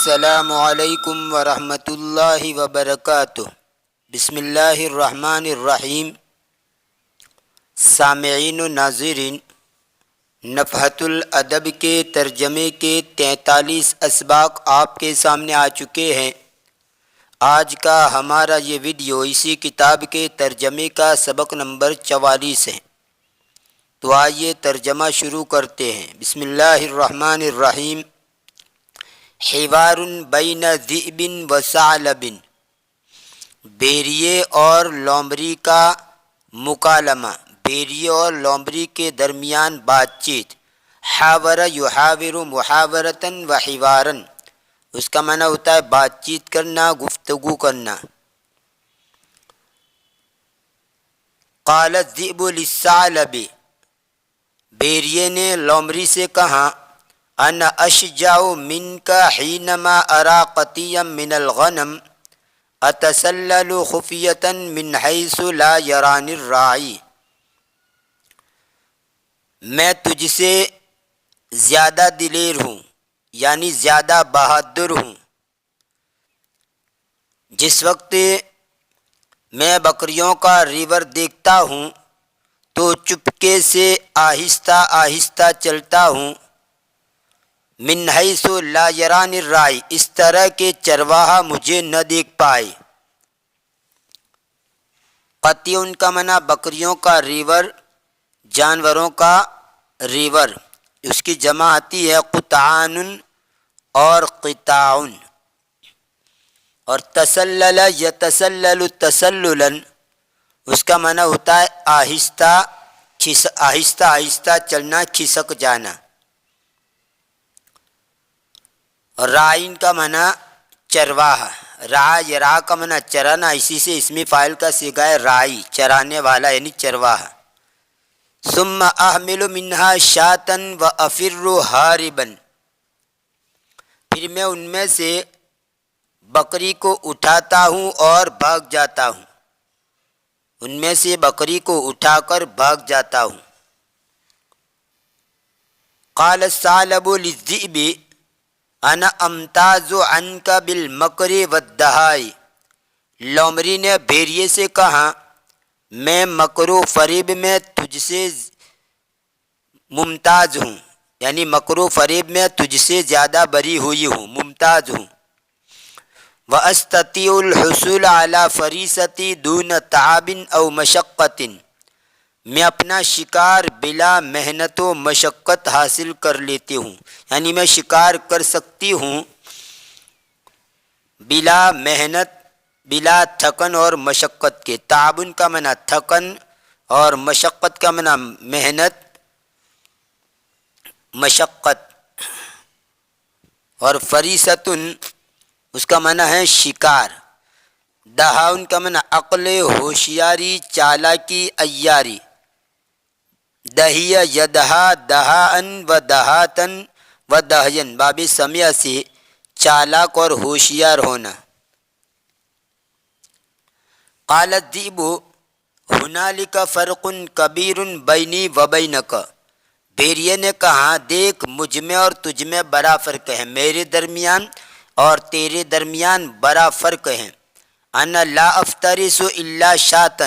السلام علیکم ورحمۃ اللہ وبرکاتہ۔ بسم اللہ الرحمن الرحیم۔ سامعین و ناظرین، نفحۃ الادب کے ترجمے کے 43 اسباق آپ کے سامنے آ چکے ہیں۔ آج کا ہمارا یہ ویڈیو اسی کتاب کے ترجمے کا سبق نمبر 44 ہے۔ تو آئیے ترجمہ شروع کرتے ہیں۔ بسم اللہ الرحمن الرحیم۔ حوار بین ذئب و ثعلب، بھیڑیے اور لومڑی کا مکالمہ، بھیڑیے اور لومڑی کے درمیان بات چیت۔ حاور یحاور محاورۃ و حوارا، اس کا معنی ہوتا ہے بات چیت کرنا، گفتگو کرنا۔ قال الذئب للثعلب، بھیڑیے نے لومڑی سے کہا، انا اشجع منک حینما ارى قطیا من الغنم اتسلل خفیۃ من حیث لا یرانی الراعی، میں تجھ سے زیادہ دلیر ہوں، یعنی زیادہ بہادر ہوں۔ جس وقت میں بکریوں کا ریور دیکھتا ہوں تو چپکے سے آہستہ آہستہ چلتا ہوں۔ من حیث لا یرانی الراعی، اس طرح کہ چرواہا مجھے نہ دیکھ پائے۔ قطیع ان کا معنی بکریوں کا ریور، جانوروں کا ریور، اس کی جمع آتی ہے قطعان اور قطاع۔ اور تسلل یتسلل تسللا، اس کا معنی ہوتا ہے آہستہ آہستہ چلنا، کھسک جانا۔ اور راعین کا معنی چرواہا، رعا یرعا کا معنی چرانا، اسی سے اسم فاعل کا صیغہ ہے راعی، چرانے والا یعنی چرواہا۔ ثم احمل منها شاة وافر هاربا، پھر میں ان میں سے بکری کو اٹھاتا ہوں اور بھاگ جاتا ہوں، ان میں سے بکری کو اٹھا کر بھاگ جاتا ہوں۔ قال الثعلب للذئب انا امتاز عنک بالمکر والدہاء، لومڑی نے بھیڑیے سے کہا، میں مکر و فریب میں تجھ سے ممتاز ہوں، یعنی مکر و فریب میں تجھ سے زیادہ بری ہوئی ہوں، ممتاز ہوں۔ وَأَسْتَطِيعُ الْحُصُولَ عَلَى فَرِيسَتِي دُونَ تَعَبٍ أَوْ مَشَقَّةٍ، میں اپنا شکار بلا محنت و مشقت حاصل کر لیتی ہوں، یعنی میں شکار کر سکتی ہوں بلا محنت، بلا تھکن اور مشقت کے۔ تعاون کا معنی تھکن اور مشقت کا معنی محنت، مشقت۔ اور فریستن اس کا معنی ہے شکار۔ دہاؤن کا معنی عقل، ہوشیاری، چالاکی، عیاری۔ دہیہ یدہا دہاءن و دہاتن و دہین، باب سمیع سے چالاک اور ہوشیار ہونا۔ قال الذئب ہنالک فرق کبیر بینی و بینک، بھیڑیے نے کہا دیکھ مجھ میں اور تجھ میں بڑا فرق ہے، میرے درمیان اور تیرے درمیان بڑا فرق ہے۔ انا لا افترس الا شاة،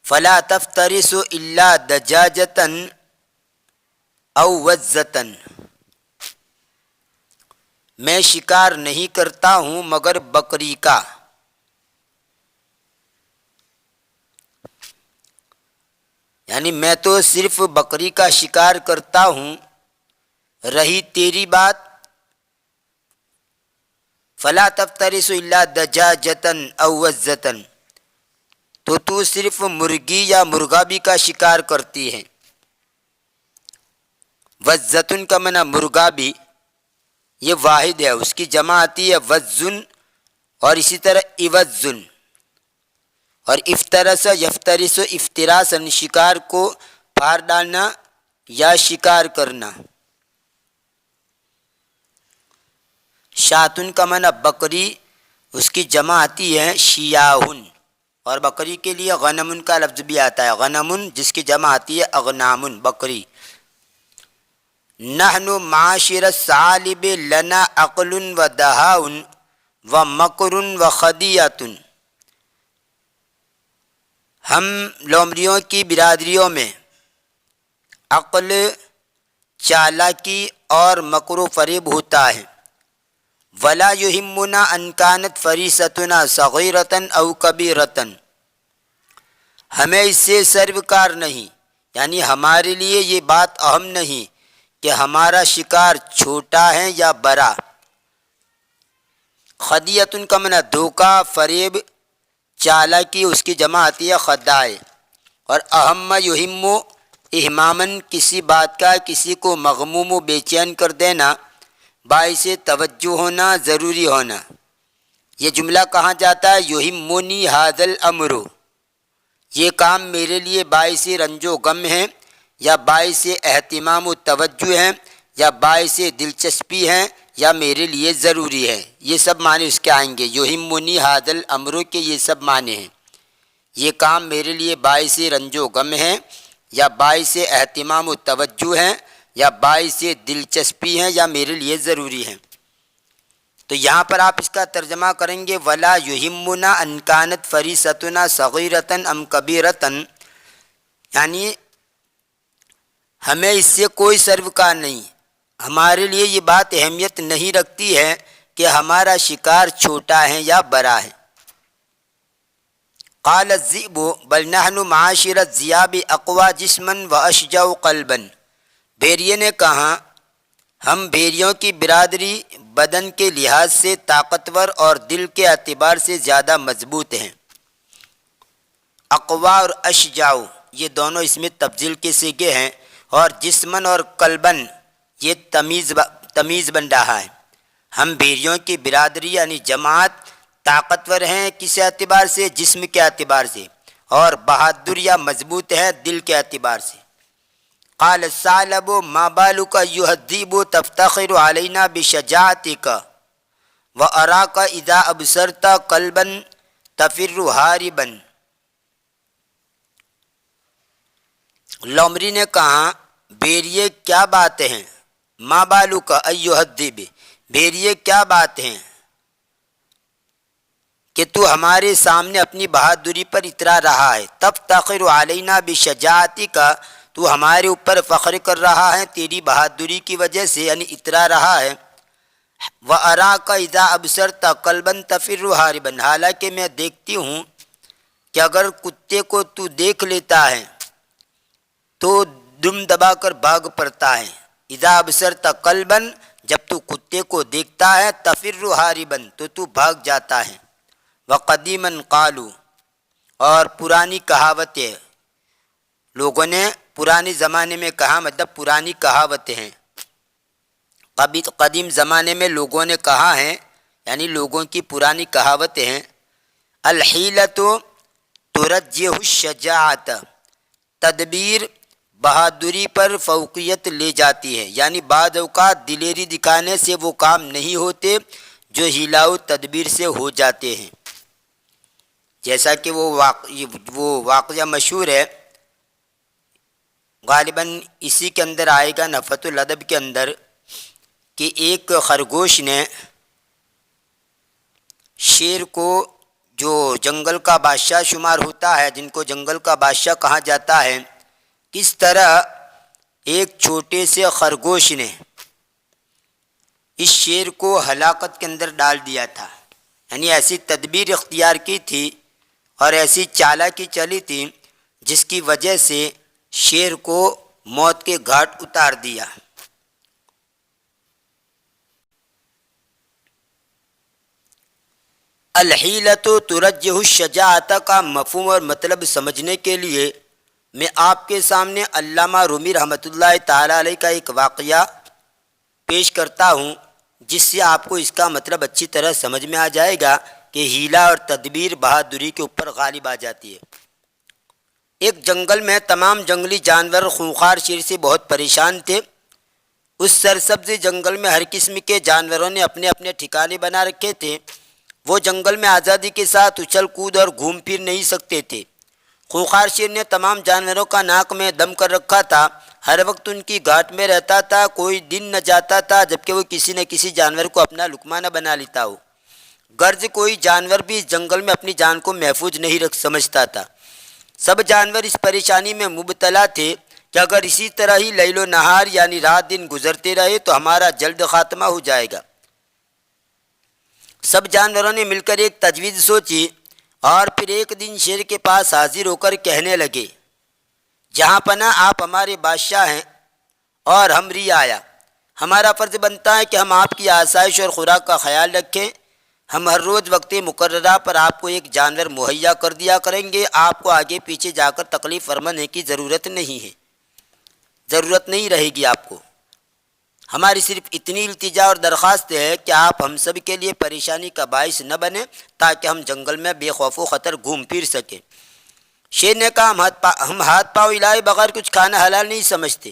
فلا تفترس الا دجاجة او وزة، میں شکار نہیں کرتا ہوں مگر بکری کا۔ یعنی میں تو صرف بکری کا شکار کرتا ہوں، رہی تیری بات فلا تفترس الا دجاجة او وزة، تو صرف مرغی یا مرغا بھی کا شکار کرتی ہے۔ وزتن کا معنی مرغا بھی، یہ واحد ہے، اس کی جمع آتی ہے وزن، اور اسی طرح ایوزن۔ اور افترس یفترس افتراسن، شکار کو پھاڑ ڈالنا یا شکار کرنا۔ شاتن کا معنی بکری، اس کی جمع آتی ہے شیاہن۔ اور بکری کے لیے غنمن کا لفظ بھی آتا ہے، غنمن جس کی جمع آتی ہے اغنامن، بکری۔ نحن معاشر الثعالب لنا عقل و دہاء و مکر و خدیۃ، ہم لومڑیوں کی برادریوں میں عقل، چالاکی اور مکر و فریب ہوتا ہے۔ ولا یہمنا ان کانت فریستنا صغیرۃ او کبیرۃ، ہمیں اس سے سروکار نہیں، یعنی ہمارے لیے یہ بات اہم نہیں کہ ہمارا شکار چھوٹا ہے یا بڑا۔ خدیۃ کا معنی دھوکہ، فریب، چالاکی اس کی جمع آتی ہے خدائے۔ اور اہم یہم اہمامن کسی بات کا کسی کو مغموم و بے چین کر دینا، باعث توجہ ہونا، ضروری ہونا۔ یہ جملہ کہاں جاتا ہے؟ یہمنی ھذا الامر، یہ کام میرے لیے باعث رنج و غم ہے، یا باعث اہتمام و توجہ ہے، یا باعث دلچسپی ہے، یا میرے لیے ضروری ہے۔ یہ سب معنی اس کے آئیں گے۔ یہمنی ھذا الامر کے یہ سب معنی ہیں، یہ کام میرے لیے باعث رنج و غم ہے، یا باعث اہتمام و توجہ ہے، یا باعث دلچسپی ہے، یا میرے لیے ضروری ہے۔ تو یہاں پر آپ اس کا ترجمہ کریں گے ولا یہمنا ان کانت فریستنا صغیرۃ ام کبیرۃ، یعنی ہمیں اس سے کوئی سروکار نہیں، ہمارے لیے یہ بات اہمیت نہیں رکھتی ہے کہ ہمارا شکار چھوٹا ہے یا بڑا ہے۔ قال الذئب بل نحن معاشر الذئاب اقوى جسما واشجع قلبا، بھیڑیے نے کہا ہم بھیڑیوں کی برادری بدن کے لحاظ سے طاقتور اور دل کے اعتبار سے زیادہ مضبوط ہیں۔ اقوا اور اشجع یہ دونوں اس میں تفضیل کے صیغے ہیں، اور جسمن اور قلبن یہ تمیز بن رہا ہے۔ ہم بھیڑیوں کی برادری یعنی جماعت طاقتور ہیں کس اعتبار سے؟ جسم کے اعتبار سے، اور بہادر یا مضبوط ہے دل کے اعتبار سے۔ قال الثعلب ما بالك ايها الذئب تفتخر علينا بشجاعتك واراك اذا ابصرت قلبا تفر هاربا، لومڑی نے کہا بھیڑیے کیا باتیں ہیں، ما بالك ايها الذئب، بھیڑیے کیا بات ہیں کہ تو ہمارے سامنے اپنی بہادری پر اترا رہا ہے۔ تفتخر علینا بشجاعتک، تو ہمارے اوپر فخر کر رہا ہے تیری بہادری کی وجہ سے، یعنی اترا رہا ہے۔ وَأَرَاكَ إِذَا أَبْصَرْتَ قَلْبًا تَفِرُّ هَارِبًا، حالانکہ میں دیکھتی ہوں کہ اگر کتے کو تو دیکھ لیتا ہے تو دم دبا کر بھاگ پڑتا ہے۔ اذا ابصرت قلبا، جب تو کتے کو دیکھتا ہے، تفر ہاربا، تو بھاگ جاتا ہے۔ وقدیما قالوا، اور پرانی کہاوتیں، لوگوں نے پرانے زمانے میں کہا، مطلب پرانی کہاوتیں ہیں، قدیم زمانے میں لوگوں نے کہا ہے، یعنی لوگوں کی پرانی کہاوتیں ہیں۔ الحیلۃ ترجح الشجاعت، تدبیر بہادری پر فوقیت لے جاتی ہے، یعنی بعض اوقات دلیری دکھانے سے وہ کام نہیں ہوتے جو ہیلا و تدبیر سے ہو جاتے ہیں۔ جیسا کہ وہ واقعہ مشہور ہے، غالباً اسی کے اندر آئے گا نفحۃ الادب کے اندر، کہ ایک خرگوش نے شیر کو، جو جنگل کا بادشاہ شمار ہوتا ہے، جن کو جنگل کا بادشاہ کہا جاتا ہے، کس طرح ایک چھوٹے سے خرگوش نے اس شیر کو ہلاکت کے اندر ڈال دیا تھا، یعنی ایسی تدبیر اختیار کی تھی اور ایسی چالاکی چلی تھی جس کی وجہ سے شیر کو موت کے گھاٹ اتار دیا۔ الحیلۃ ترجح الشجاعت کا مفہوم اور مطلب سمجھنے کے لیے میں آپ کے سامنے علامہ رومی رحمۃ اللہ تعالیٰ علیہ کا ایک واقعہ پیش کرتا ہوں، جس سے آپ کو اس کا مطلب اچھی طرح سمجھ میں آ جائے گا کہ ہیلا اور تدبیر بہادری کے اوپر غالب آ جاتی ہے۔ ایک جنگل میں تمام جنگلی جانور خونخوار شیر سے بہت پریشان تھے۔ اس سرسبز جنگل میں ہر قسم کے جانوروں نے اپنے اپنے ٹھکانے بنا رکھے تھے، وہ جنگل میں آزادی کے ساتھ اچھل کود اور گھوم پھر نہیں سکتے تھے۔ خونخوار شیر نے تمام جانوروں کا ناک میں دم کر رکھا تھا، ہر وقت ان کی گھاٹ میں رہتا تھا، کوئی دن نہ جاتا تھا جبکہ وہ کسی نہ کسی جانور کو اپنا لقمہ نہ بنا لیتا ہو۔ غرض کوئی جانور بھی اس جنگل میں اپنی جان کو محفوظ نہیں رکھ سمجھتا تھا۔ سب جانور اس پریشانی میں مبتلا تھے کہ اگر اسی طرح ہی لیل و نہار یعنی رات دن گزرتے رہے تو ہمارا جلد خاتمہ ہو جائے گا۔ سب جانوروں نے مل کر ایک تجویز سوچی اور پھر ایک دن شیر کے پاس حاضر ہو کر کہنے لگے، جہاں پناہ آپ ہمارے بادشاہ ہیں اور ہم رعایا، ہمارا فرض بنتا ہے کہ ہم آپ کی آسائش اور خوراک کا خیال رکھیں۔ ہم ہر روز وقت مقررہ پر آپ کو ایک جانور مہیا کر دیا کریں گے، آپ کو آگے پیچھے جا کر تکلیف فرمانے کی ضرورت نہیں رہے گی آپ کو۔ ہماری صرف اتنی التجا اور درخواست ہے کہ آپ ہم سب کے لیے پریشانی کا باعث نہ بنیں تاکہ ہم جنگل میں بے خوف و خطر گھوم پھر سکیں۔ شیر نے کہا، ہم ہاتھ پاؤں ہلائے بغیر کچھ کھانا حلال نہیں سمجھتے،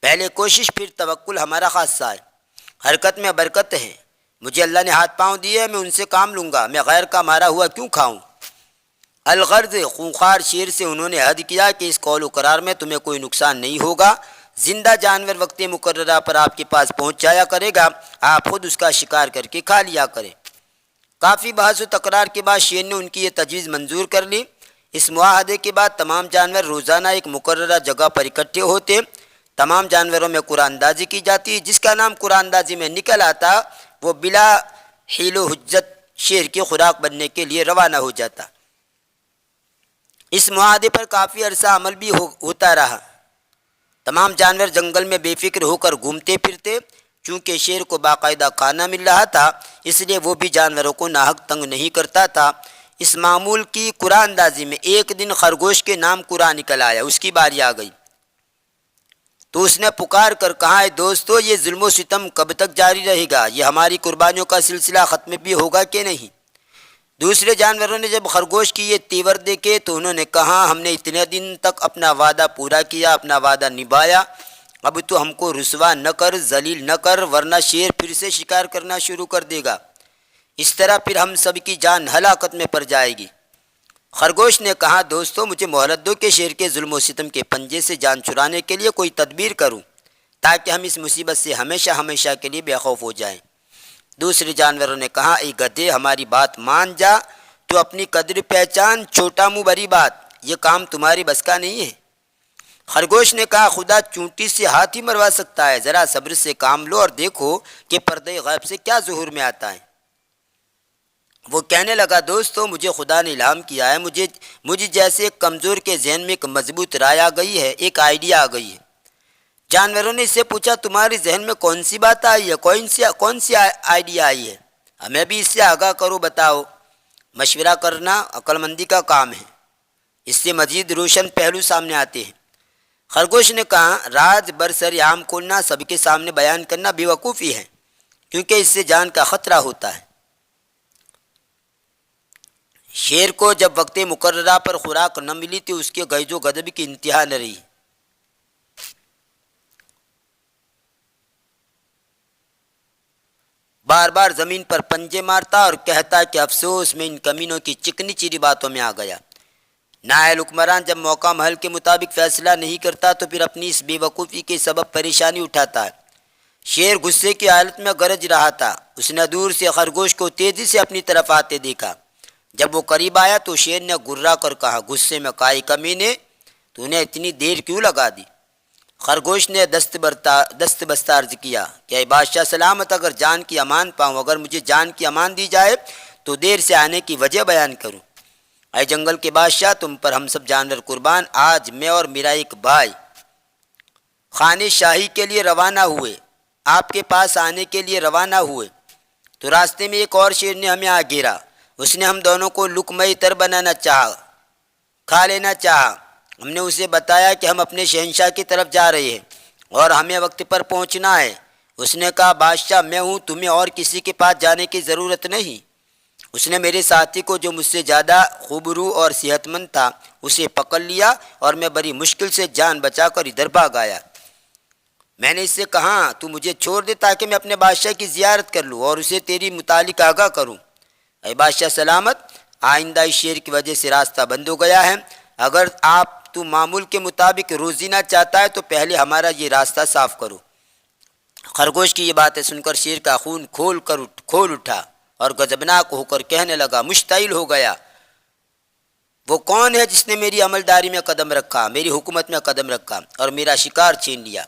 پہلے کوشش پھر توکل ہمارا خاصہ ہے، حرکت میں برکت ہے، مجھے اللہ نے ہاتھ پاؤں دیے، میں ان سے کام لوں گا، میں غیر کا مارا ہوا کیوں کھاؤں؟ الغرض خونخوار شیر سے انہوں نے عہد کیا کہ اس قول و قرار میں تمہیں کوئی نقصان نہیں ہوگا، زندہ جانور وقت مقررہ پر آپ کے پاس پہنچ جایا کرے گا، آپ خود اس کا شکار کر کے کھا لیا کریں۔ کافی بحث و تکرار کے بعد شیر نے ان کی یہ تجویز منظور کر لی۔ اس معاہدے کے بعد تمام جانور روزانہ ایک مقررہ جگہ پر اکٹھے ہوتے، تمام جانوروں میں قرآن اندازی کی جاتی، جس کا نام قرآن اندازی میں نکل آتا وہ بلا حیل و حجت شیر کی خوراک بننے کے لیے روانہ ہو جاتا۔ اس معاہدے پر کافی عرصہ عمل بھی ہوتا رہا۔ تمام جانور جنگل میں بے فکر ہو کر گھومتے پھرتے، چونکہ شیر کو باقاعدہ کھانا مل رہا تھا اس لیے وہ بھی جانوروں کو ناحق تنگ نہیں کرتا تھا۔ اس معمول کی قرآن اندازی میں ایک دن خرگوش کے نام قرآن نکل آیا، اس کی باری آ گئی تو اس نے پکار کر کہا، اے دوستو، یہ ظلم و ستم کب تک جاری رہے گا؟ یہ ہماری قربانیوں کا سلسلہ ختم بھی ہوگا کہ نہیں؟ دوسرے جانوروں نے جب خرگوش کی یہ تیور دیکھے تو انہوں نے کہا، ہم نے اتنے دن تک اپنا وعدہ پورا کیا، اپنا وعدہ نبھایا، اب تو ہم کو رسوا نہ کر، ذلیل نہ کر، ورنہ شیر پھر سے شکار کرنا شروع کر دے گا، اس طرح پھر ہم سب کی جان ہلاکت میں پڑ جائے گی۔ خرگوش نے کہا، دوستو، مجھے مہلت دو کہ شیر کے ظلم و ستم کے پنجے سے جان چھڑانے کے لیے کوئی تدبیر کروں تاکہ ہم اس مصیبت سے ہمیشہ ہمیشہ کے لیے بے خوف ہو جائیں۔ دوسرے جانوروں نے کہا، اے گدھے، ہماری بات مان جا، تو اپنی قدر پہچان، چھوٹا منہ بڑی بات، یہ کام تمہاری بس کا نہیں ہے۔ خرگوش نے کہا، خدا چونٹی سے ہاتھ ہی مروا سکتا ہے، ذرا صبر سے کام لو اور دیکھو کہ پردے غیب سے کیا ظہور میں آتا ہے۔ وہ کہنے لگا، دوستو، مجھے خدا نے الہام کیا ہے، مجھے جیسے ایک کمزور کے ذہن میں ایک مضبوط رائے آ گئی ہے، ایک آئیڈیا آ گئی ہے۔ جانوروں نے اس سے پوچھا، تمہارے ذہن میں کون سی بات آئی ہے، کون سی آئیڈیا آئی ہے؟ ہمیں بھی اس سے آگاہ کرو، بتاؤ۔ مشورہ کرنا عقل مندی کا کام ہے، اس سے مزید روشن پہلو سامنے آتے ہیں۔ خرگوش نے کہا، راز برسر عام کھولنا، سب کے سامنے بیان کرنا بے وقوفی ہے، کیونکہ اس سے جان کا خطرہ ہوتا ہے۔ شیر کو جب وقت مقررہ پر خوراک نہ ملی تو اس کے غیظ و غضب کی انتہا نہ رہی۔ بار بار زمین پر پنجے مارتا اور کہتا کہ افسوس، میں ان کمینوں کی چکنی چیری باتوں میں آ گیا۔ نائل حکمران جب موقع محل کے مطابق فیصلہ نہیں کرتا تو پھر اپنی اس بے وقوفی کے سبب پریشانی اٹھاتا ہے۔ شیر غصے کی حالت میں گرج رہا تھا، اس نے دور سے خرگوش کو تیزی سے اپنی طرف آتے دیکھا۔ جب وہ قریب آیا تو شیر نے گررا کر کہا، غصے میں کائی کمینے، تو نے اتنی دیر کیوں لگا دی؟ خرگوش نے دست بستہ عرض کیا کہ اے بادشاہ سلامت، اگر جان کی امان پاؤں، اگر مجھے جان کی امان دی جائے تو دیر سے آنے کی وجہ بیان کروں۔ اے جنگل کے بادشاہ، تم پر ہم سب جانور قربان، آج میں اور میرا ایک بھائی خانے شاہی کے لیے روانہ ہوئے، آپ کے پاس آنے کے لیے روانہ ہوئے تو راستے میں ایک اور شیر نے ہمیں آ گھیرا، اس نے ہم دونوں کو لقمہ تر بنانا چاہا، کھا لینا چاہا۔ ہم نے اسے بتایا کہ ہم اپنے شہنشاہ کی طرف جا رہے ہیں اور ہمیں وقت پر پہنچنا ہے۔ اس نے کہا، بادشاہ میں ہوں، تمہیں اور کسی کے پاس جانے کی ضرورت نہیں۔ اس نے میرے ساتھی کو جو مجھ سے زیادہ خوبرو اور صحت مند تھا اسے پکڑ لیا اور میں بڑی مشکل سے جان بچا کر ادھر بھاگ آیا۔ میں نے اس سے کہا، تو مجھے چھوڑ دے تاکہ میں اپنے بادشاہ کی زیارت کر لوں اور اسے تیری متعلق آگاہ کروں۔ اے بادشاہ سلامت، آئندہ اس شیر کی وجہ سے راستہ بند ہو گیا ہے، اگر تو معمول کے مطابق روزی نہ چاہتا ہے تو پہلے ہمارا یہ راستہ صاف کرو۔ خرگوش کی یہ باتیں سن کر شیر کا خون کھول اٹھا اور غضبناک ہو کر کہنے لگا، مشتعل ہو گیا، وہ کون ہے جس نے میری عملداری میں قدم رکھا، میری حکومت میں قدم رکھا اور میرا شکار چھین لیا؟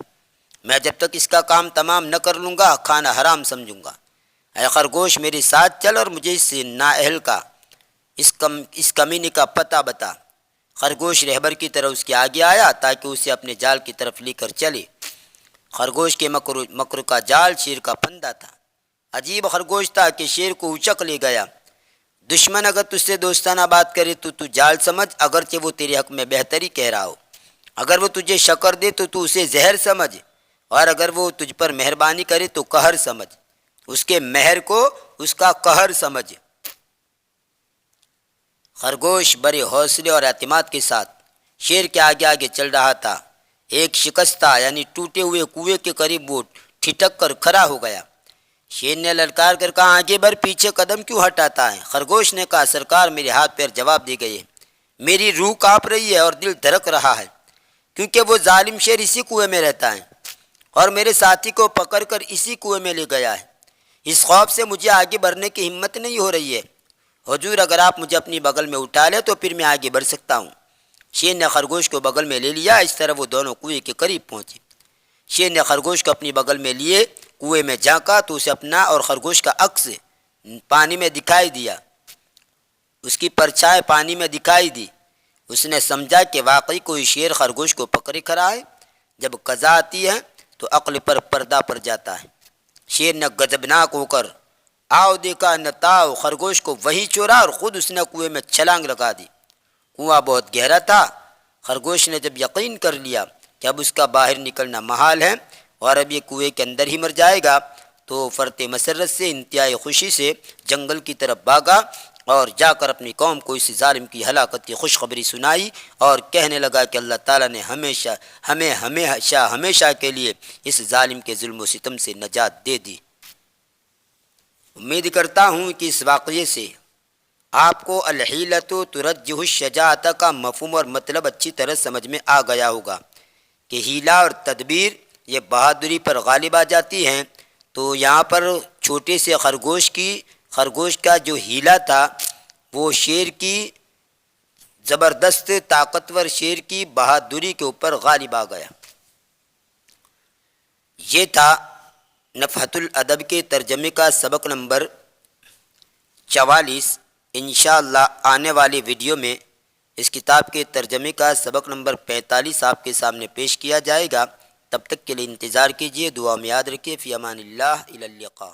میں جب تک اس کا کام تمام نہ کر لوں گا کھانا حرام سمجھوں گا۔ اے خرگوش، میرے ساتھ چل اور مجھے اس نااہل کا، اس کمینے کا پتہ بتا۔ خرگوش رہبر کی طرح اس کے آگے آیا تاکہ اسے اپنے جال کی طرف لے کر چلے۔ خرگوش کے مکر کا جال شیر کا پھندا تھا۔ عجیب خرگوش تھا کہ شیر کو اچک لے گیا۔ دشمن اگر تجھ سے دوستانہ بات کرے تو جال سمجھ، اگرچہ وہ تیرے حق میں بہتری کہہ رہا ہو۔ اگر وہ تجھے شکر دے تو اسے زہر سمجھ، اور اگر وہ تجھ پر مہربانی کرے تو قہر سمجھ، اس کے مہر کو اس کا قہر سمجھ۔ خرگوش بڑے حوصلے اور اعتماد کے ساتھ شیر کے آگے آگے چل رہا تھا۔ ایک شکستہ یعنی ٹوٹے ہوئے کنویں کے قریب وہ ٹھٹک کر کھڑا ہو گیا۔ شیر نے للکار کر کہا، آگے بڑھ، پیچھے قدم کیوں ہٹاتا ہے؟ خرگوش نے کہا، سرکار، میرے ہاتھ پیر جواب دے گئے، میری روح کانپ رہی ہے اور دل دھڑک رہا ہے، کیونکہ وہ ظالم شیر اسی کنویں میں رہتا ہے اور میرے ساتھی کو پکڑ کر اسی کنویں میں لے گیا ہے۔ اس خوف سے مجھے آگے بڑھنے کی ہمت نہیں ہو رہی ہے۔ حضور، اگر آپ مجھے اپنی بغل میں اٹھا لیں تو پھر میں آگے بڑھ سکتا ہوں۔ شیر نے خرگوش کو بغل میں لے لیا۔ اس طرح وہ دونوں کنویں کے قریب پہنچے۔ شیر نے خرگوش کو اپنی بغل میں لیے کنویں میں جھانکا تو اسے اپنا اور خرگوش کا عکس پانی میں دکھائی دیا، اس کی پرچھائی پانی میں دکھائی دی۔ اس نے سمجھا کہ واقعی کوئی شیر خرگوش کو پکڑے کھڑا ہے۔ جب قضا آتی ہے تو عقل پر پردہ پڑ جاتا ہے۔ شیر نے غضبناک ہو کر آؤ دیکھا نہ تاؤ خرگوش کو وہی چورا اور خود اس نے کنویں میں چھلانگ لگا دی۔ کنواں بہت گہرا تھا۔ خرگوش نے جب یقین کر لیا کہ اب اس کا باہر نکلنا محال ہے اور اب یہ کنویں کے اندر ہی مر جائے گا تو فرط مسرت سے انتہائی خوشی سے جنگل کی طرف بھاگا اور جا کر اپنی قوم کو اس ظالم کی ہلاکت کی خوشخبری سنائی اور کہنے لگا کہ اللہ تعالیٰ نے ہمیشہ کے لیے اس ظالم کے ظلم و ستم سے نجات دے دی۔ امید کرتا ہوں کہ اس واقعے سے آپ کو الحیلۃ ترجح الشجاعۃ کا مفہوم اور مطلب اچھی طرح سمجھ میں آ گیا ہوگا کہ ہیلا اور تدبیر یہ بہادری پر غالب آ جاتی ہیں۔ تو یہاں پر چھوٹے سے خرگوش کا جو ہیلا تھا وہ شیر کی زبردست طاقتور شیر کی بہادری کے اوپر غالب آ گیا۔ یہ تھا نفحۃ الادب کے ترجمے کا سبق نمبر 44۔ انشاءاللہ آنے والے ویڈیو میں اس کتاب کے ترجمے کا سبق نمبر 45 آپ کے سامنے پیش کیا جائے گا۔ تب تک کے لیے انتظار کیجیے، دعا میں یاد رکھیے۔ فی امان اللہ، الی اللقاء۔